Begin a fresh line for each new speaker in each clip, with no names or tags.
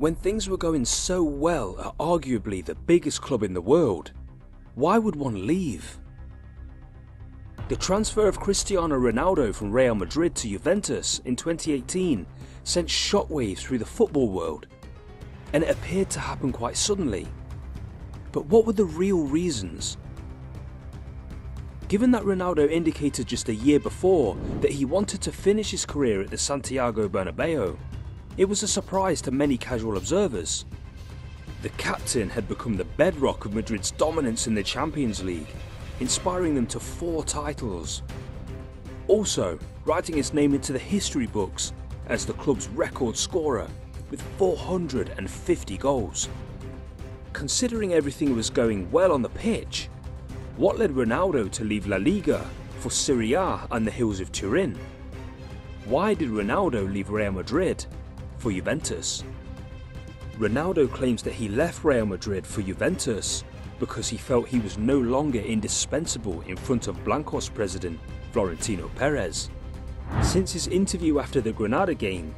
When things were going so well at arguably the biggest club in the world, why would one leave? The transfer of Cristiano Ronaldo from Real Madrid to Juventus in 2018 sent shockwaves through the football world, and it appeared to happen quite suddenly. But what were the real reasons? Given that Ronaldo indicated just a year before that he wanted to finish his career at the Santiago Bernabeu, it was a surprise to many casual observers. The captain had become the bedrock of Madrid's dominance in the Champions League, inspiring them to 4 titles. Also, writing his name into the history books as the club's record scorer with 450 goals. Considering everything was going well on the pitch, what led Ronaldo to leave La Liga for Serie A and the hills of Turin? Why did Ronaldo leave Real Madrid for Juventus? Ronaldo claims that he left Real Madrid for Juventus because he felt he was no longer indispensable in front of Blancos president Florentino Perez. Since his interview after the Granada game,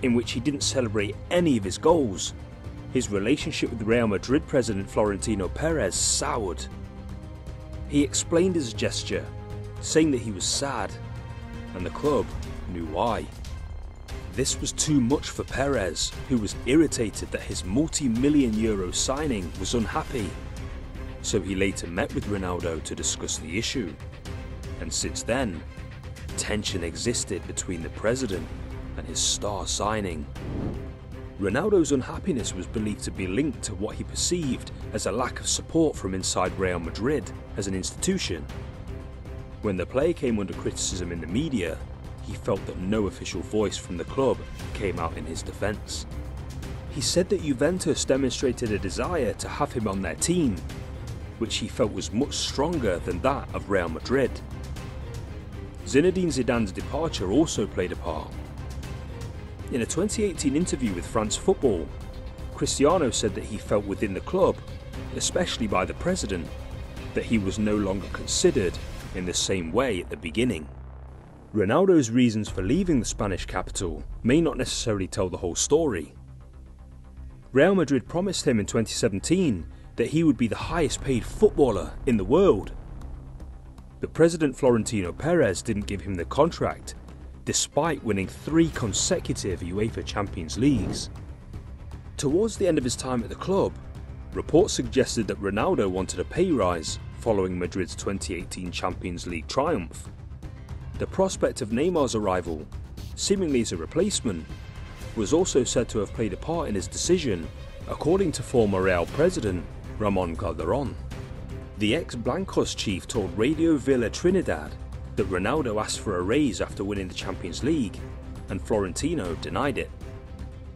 in which he didn't celebrate any of his goals, his relationship with Real Madrid president Florentino Perez soured. He explained his gesture, saying that he was sad, and the club knew why. This was too much for Perez, who was irritated that his multi-million euro signing was unhappy. So he later met with Ronaldo to discuss the issue. And since then, tension existed between the president and his star signing. Ronaldo's unhappiness was believed to be linked to what he perceived as a lack of support from inside Real Madrid as an institution. When the player came under criticism in the media, he felt that no official voice from the club came out in his defence. He said that Juventus demonstrated a desire to have him on their team, which he felt was much stronger than that of Real Madrid. Zinedine Zidane's departure also played a part. In a 2018 interview with France Football, Cristiano said that he felt within the club, especially by the president, that he was no longer considered in the same way at the beginning. Ronaldo's reasons for leaving the Spanish capital may not necessarily tell the whole story. Real Madrid promised him in 2017 that he would be the highest paid footballer in the world. But President Florentino Perez didn't give him the contract, despite winning 3 consecutive UEFA Champions Leagues. Towards the end of his time at the club, reports suggested that Ronaldo wanted a pay rise following Madrid's 2018 Champions League triumph. The prospect of Neymar's arrival, seemingly as a replacement, was also said to have played a part in his decision, according to former Real president Ramon Calderón. The ex-Blancos chief told Radio Villa Trinidad that Ronaldo asked for a raise after winning the Champions League, and Florentino denied it.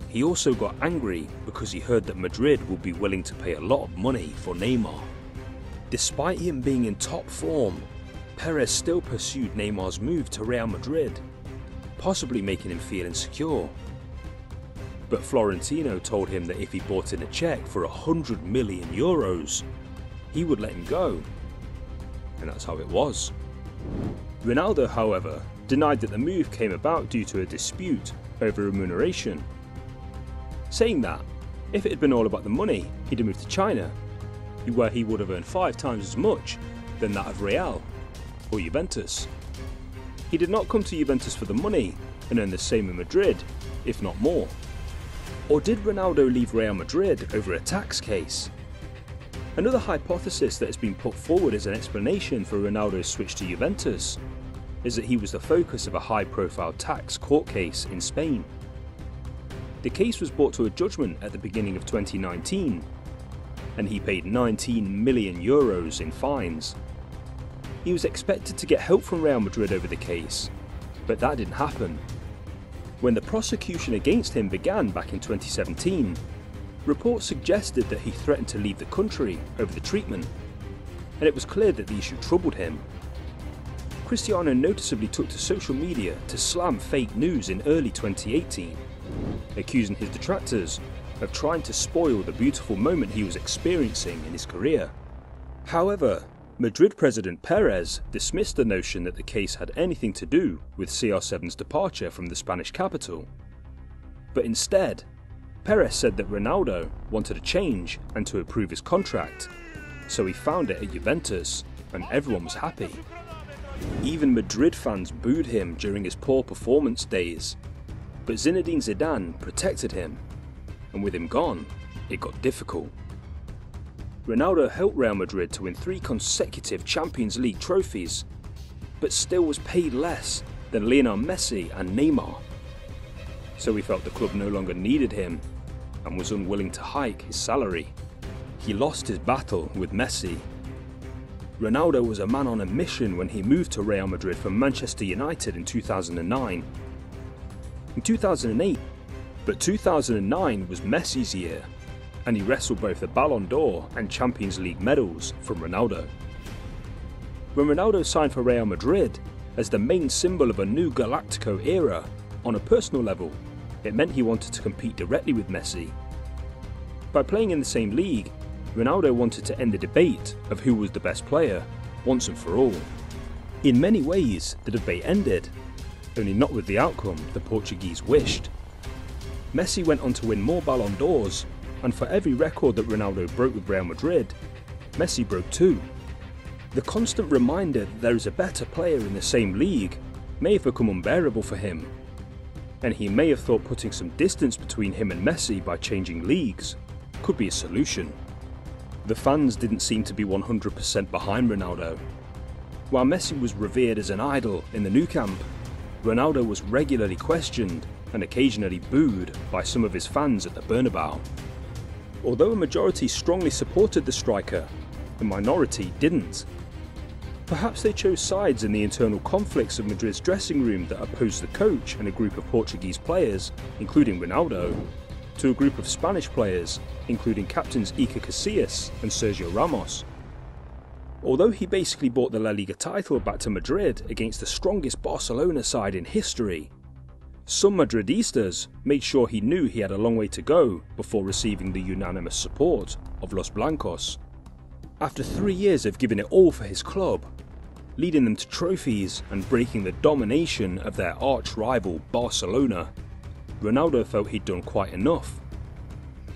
He also got angry because he heard that Madrid would be willing to pay a lot of money for Neymar. Despite him being in top form, Perez still pursued Neymar's move to Real Madrid, possibly making him feel insecure. But Florentino told him that if he brought in a cheque for 100 million euros, he would let him go. And that's how it was. Ronaldo, however, denied that the move came about due to a dispute over remuneration, saying that if it had been all about the money, he'd have moved to China, where he would have earned 5 times as much than that of Real or Juventus. He did not come to Juventus for the money and earn the same in Madrid, if not more. Or did Ronaldo leave Real Madrid over a tax case? Another hypothesis that has been put forward as an explanation for Ronaldo's switch to Juventus is that he was the focus of a high-profile tax court case in Spain. The case was brought to a judgment at the beginning of 2019, and he paid 19 million euros in fines. He was expected to get help from Real Madrid over the case, but that didn't happen. When the prosecution against him began back in 2017, reports suggested that he threatened to leave the country over the treatment, and it was clear that the issue troubled him. Cristiano noticeably took to social media to slam fake news in early 2018, accusing his detractors of trying to spoil the beautiful moment he was experiencing in his career. However, Madrid president Perez dismissed the notion that the case had anything to do with CR7's departure from the Spanish capital. But instead, Perez said that Ronaldo wanted a change and to improve his contract, so he found it at Juventus, and everyone was happy. Even Madrid fans booed him during his poor performance days, but Zinedine Zidane protected him, and with him gone, it got difficult. Ronaldo helped Real Madrid to win 3 consecutive Champions League trophies, but still was paid less than Lionel Messi and Neymar. So he felt the club no longer needed him and was unwilling to hike his salary. He lost his battle with Messi. Ronaldo was a man on a mission when he moved to Real Madrid from Manchester United in 2009. In 2008, but 2009 was Messi's year, and he wrestled both the Ballon d'Or and Champions League medals from Ronaldo. When Ronaldo signed for Real Madrid as the main symbol of a new Galactico era, on a personal level, it meant he wanted to compete directly with Messi. By playing in the same league, Ronaldo wanted to end the debate of who was the best player, once and for all. In many ways, the debate ended, only not with the outcome the Portuguese wished. Messi went on to win more Ballon d'Ors, and for every record that Ronaldo broke with Real Madrid, Messi broke 2. The constant reminder that there is a better player in the same league may have become unbearable for him, and he may have thought putting some distance between him and Messi by changing leagues could be a solution. The fans didn't seem to be 100% behind Ronaldo. While Messi was revered as an idol in the Nou Camp, Ronaldo was regularly questioned and occasionally booed by some of his fans at the Bernabeu. Although a majority strongly supported the striker, the minority didn't. Perhaps they chose sides in the internal conflicts of Madrid's dressing room that opposed the coach and a group of Portuguese players, including Ronaldo, to a group of Spanish players, including captains Iker Casillas and Sergio Ramos. Although he basically brought the La Liga title back to Madrid against the strongest Barcelona side in history, some Madridistas made sure he knew he had a long way to go before receiving the unanimous support of Los Blancos. After 3 years of giving it all for his club, leading them to trophies and breaking the domination of their arch-rival Barcelona, Ronaldo felt he'd done quite enough,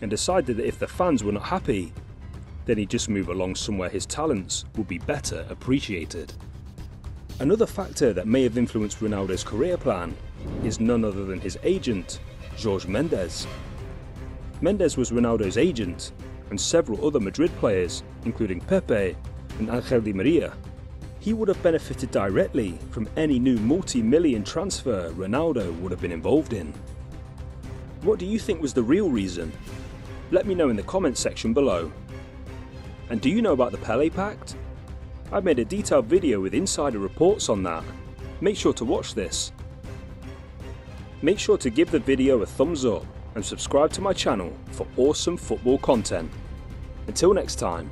and decided that if the fans were not happy, then he'd just move along somewhere his talents would be better appreciated. Another factor that may have influenced Ronaldo's career plan is none other than his agent, Jorge Mendes. Mendes was Ronaldo's agent, and several other Madrid players, including Pepe and Angel Di Maria. He would have benefited directly from any new multi-million transfer Ronaldo would have been involved in. What do you think was the real reason? Let me know in the comments section below. And do you know about the Pelé Pact? I've made a detailed video with insider reports on that. Make sure to watch this. Make sure to give the video a thumbs up and subscribe to my channel for awesome football content. Until next time.